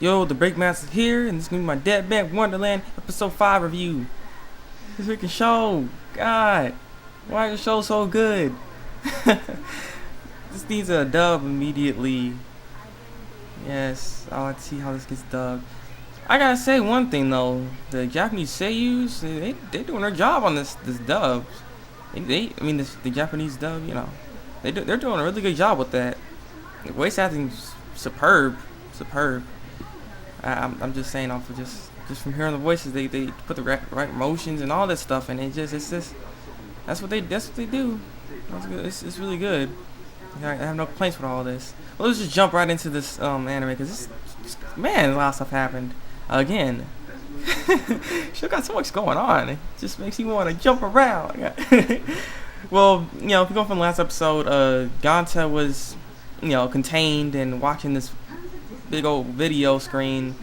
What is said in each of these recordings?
Yo, Thabreakmasta here, and this is gonna be my Deadman Wonderland episode 5 review. This freaking show, God, why is the show so good? This needs a dub immediately. Yes, I like to see how this gets dubbed. I gotta say one thing though, the Japanese seiyus, they doing their job on this dub. The Japanese dub, they're doing a really good job with that. The voice acting's superb. I'm just saying off of just from hearing the voices, they put the right emotions and all that stuff, and it's just that's what they do. That's good. It's really good. I have no complaints with all this. Well, let's just jump right into this anime, because man, a lot of stuff happened again. She got so much going on. It just makes you want to jump around. Well, if you go from the last episode, Ganta was contained and watching this big old video screen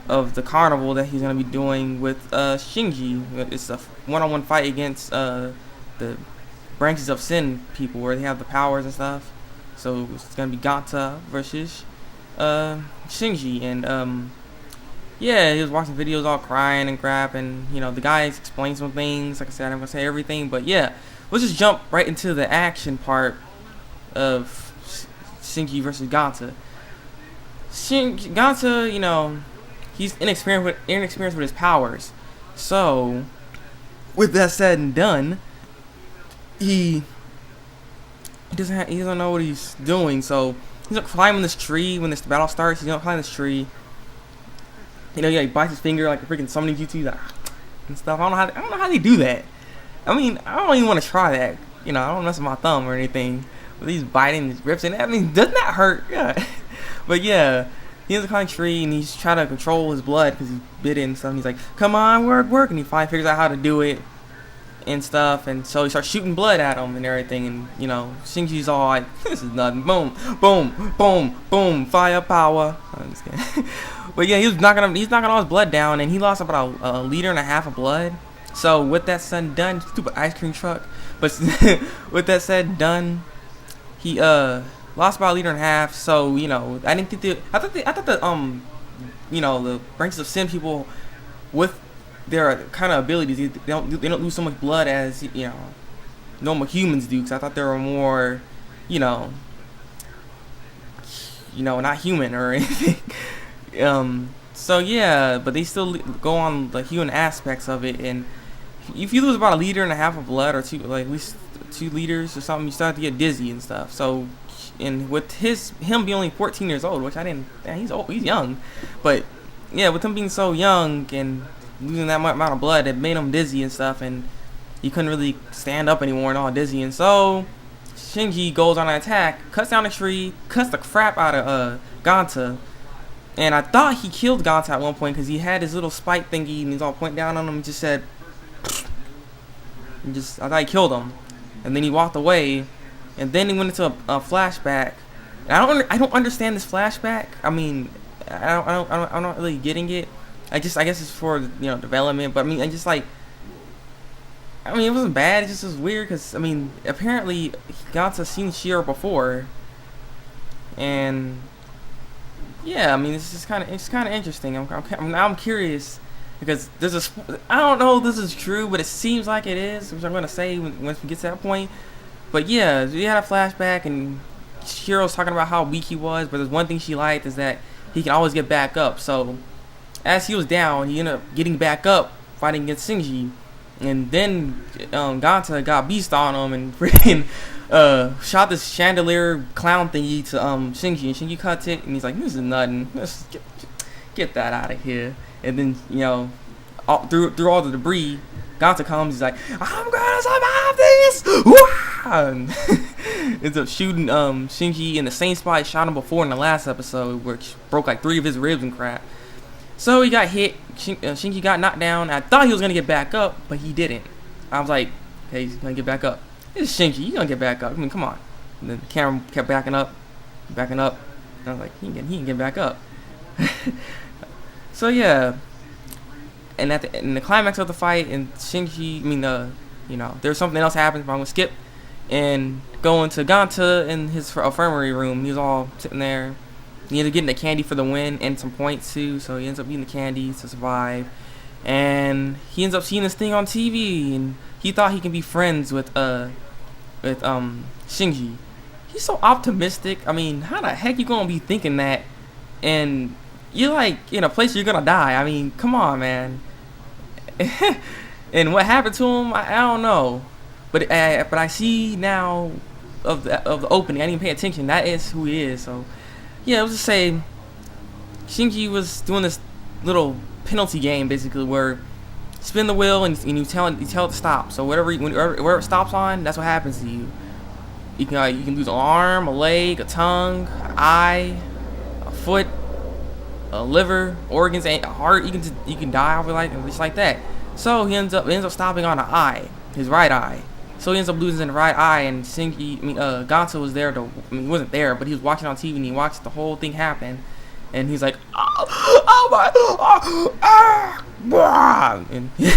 of the carnival that he's gonna be doing with Shinji. It's a one-on-one fight against the branches of sin people, where they have the powers and stuff. So it's gonna be Ganta versus Shinji, and yeah, he was watching videos, all crying and crap, and the guys explain some things. Like I said, I'm gonna say everything, but yeah, let's just jump right into the action part of Shinji versus Ganta. Ganta, he's inexperienced with his powers. So, with that said and done, he doesn't know what he's doing. So he's not climbing this tree when this battle starts. He's not climbing this tree. He bites his finger like a freaking summoning jutsu and stuff. I don't know how they do that. I mean, I don't even want to try that. I don't mess with my thumb or anything. But he's biting, his rips, and doesn't that hurt? Yeah. But yeah, he has a climbing tree, and he's trying to control his blood because he's bitten and stuff. And he's like, "Come on, work," and he finally figures out how to do it and stuff. And so he starts shooting blood at him and everything. And Shinji's all like, "This is nothing." Boom, boom, boom, boom, firepower. I'm just kidding. But yeah, he's knocking all his blood down, and he lost about a liter and a half of blood. So with that said and done, stupid ice cream truck. But with that said and done, he lost about a liter and a half. So I didn't think I thought the the branches of sin people, with their kind of abilities, they don't lose so much blood as normal humans do. Because I thought they were more not human or anything. So yeah, but they still go on the human aspects of it, and if you lose about a liter and a half of blood, or at least 2 liters or something, you start to get dizzy and stuff. So, and with him being only 14 years old, which I didn't, he's young, but yeah, with him being so young and losing that amount of blood, it made him dizzy and stuff, and he couldn't really stand up anymore and all dizzy. And so Shinji goes on an attack, cuts down a tree, cuts the crap out of Ganta. And I thought he killed Ganta at one point, because he had his little spike thingy and he's all pointing down on him and just said, I thought he killed him. And then he walked away, and then he went into a flashback. And I don't understand this flashback. I'm not really getting it. I guess it's for development, but it wasn't bad. It just was weird, because apparently Ganta seen Shiro before, and yeah, it's kind of interesting. I'm curious, because I don't know if this is true, but it seems like it is, which I'm gonna say once we get to that point. But yeah, we had a flashback, and Shiro's talking about how weak he was, but there's one thing she liked, is that he can always get back up. So as he was down, he ended up getting back up, fighting against Shinji, and then Ganta got beast on him and freaking shot this chandelier clown thingy to Shinji, and Shinji cut it, and he's like, "This is nothing. Let's get that out of here." And then through all the debris, Ganta comes. He's like, "I'm gonna survive this!" And ends up shooting Shinji in the same spot he shot him before in the last episode, which broke like 3 of his ribs and crap. So he got hit. Shinji got knocked down. I thought he was gonna get back up, but he didn't. I was like, "Hey, he's gonna get back up. It's Shinji. He's gonna get back up. Come on." And then the camera kept backing up. And I was like, he can get back up. So yeah, and in the climax of the fight, and Shinji, there's something else happens, but I'm gonna skip and go into Ganta in his infirmary room. He's all sitting there, he ended up getting the candy for the win and some points too. So he ends up eating the candy to survive, and he ends up seeing this thing on TV, and he thought he can be friends with Shinji. He's so optimistic. I mean, how the heck you gonna be thinking that, and you're like in a place you're gonna die? I mean, come on, man. And what happened to him, I don't know, but I see now of the opening. I didn't pay attention. That is who he is. So yeah, I was just say Shinji was doing this little penalty game basically where spin the wheel and you tell it to stop. So wherever it stops on, that's what happens to you. You can lose an arm, a leg, a tongue, an eye, a foot, a liver, organs, a heart. You can die off it just like that. So he ends up stopping on an eye, his right eye. So he ends up losing the right eye, and Gonzo was there he wasn't there, but he was watching on TV and he watched the whole thing happen, and he's like, oh my, and he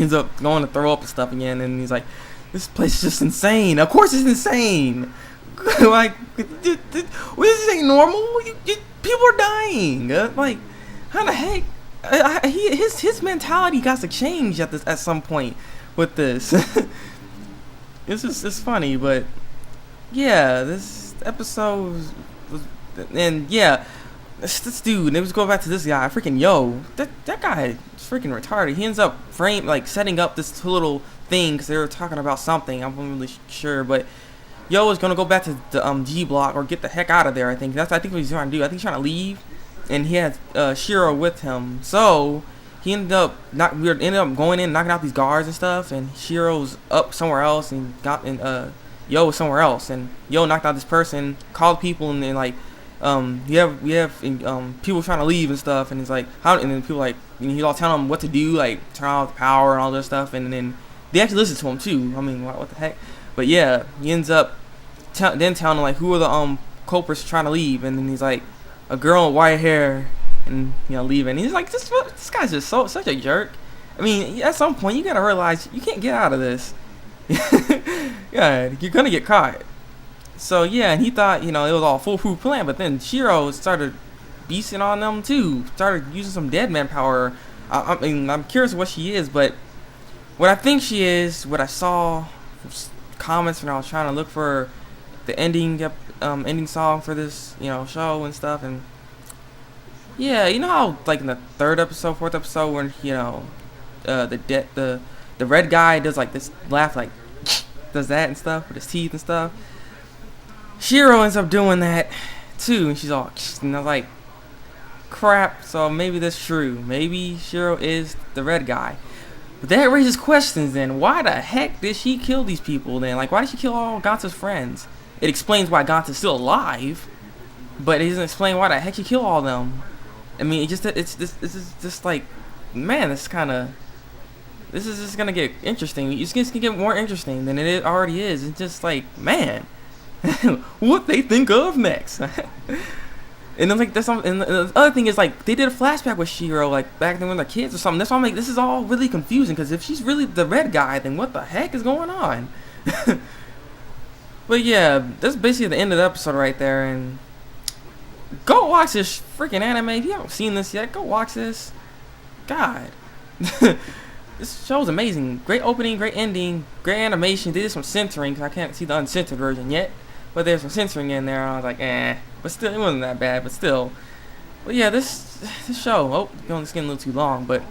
ends up going to throw up and stuff again, and he's like, this place is just insane. Of course it's insane. Like, this ain't normal. People are dying. Like, how the heck? His mentality got to change at some point with this. It's funny, but yeah, this episode was, and yeah, this dude. It was going back to this guy, freaking that guy is freaking retarded. He ends up setting up this little thing because they were talking about something. I'm not really sure, but Yo is gonna go back to the G block or get the heck out of there. I think what he's trying to do. I think he's trying to leave, and he has Shiro with him. So he ended up going in, knocking out these guards and stuff. And Shiro's up somewhere else, and Yo was somewhere else. And Yo knocked out this person, called people, and then like we have people trying to leave and stuff. And he's like, how? And then people like, he's all telling them what to do, like turn off the power and all this stuff. And then they actually listen to him too. I mean, what the heck? But yeah, he ends up telling them like who are the culprits trying to leave, and then he's like a girl with white hair, and leaving. And he's like, this guy's just such a jerk. I mean, at some point you gotta realize you can't get out of this. Yeah, you're gonna get caught. So yeah, and he thought it was all foolproof plan, but then Shiro started beasting on them too. Started using some Deadman power. I mean, I'm curious what she is, but what I think she is, what I saw comments when I was trying to look for the ending song for this show and stuff, and yeah, how like in the fourth episode when the red guy does like this laugh, like does that and stuff with his teeth and stuff. Shiro ends up doing that too, and she's all, and I was like, crap. So maybe that's true. Maybe Shiro is the red guy. But that raises questions then. Why the heck did she kill these people then? Like, why did she kill all Gonzo's friends? It explains why Gonzo's still alive, but it doesn't explain why the heck she killed all of them. I mean, this is just like, man, this is just gonna get interesting. It's gonna get more interesting than it already is. It's just like, man, what they think of next. And then like and the other thing is like they did a flashback with Shiro like back then when they're kids or something. That's why I'm like, this is all really confusing, because if she's really the red guy, then what the heck is going on? But yeah, that's basically the end of the episode right there. And go watch this freaking anime. If you haven't seen this yet, go watch this. God, this show's amazing. Great opening, great ending, great animation. They did some censoring because I can't see the uncensored version yet, but there's some censoring in there. I was like, but still, it wasn't that bad. But still, but yeah, this show. It's getting a little too long, but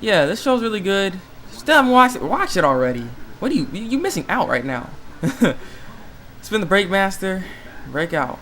yeah, this show's really good. Still haven't watched it. Watch it already. What are you missing out right now? It's been the Breakmaster. Break out.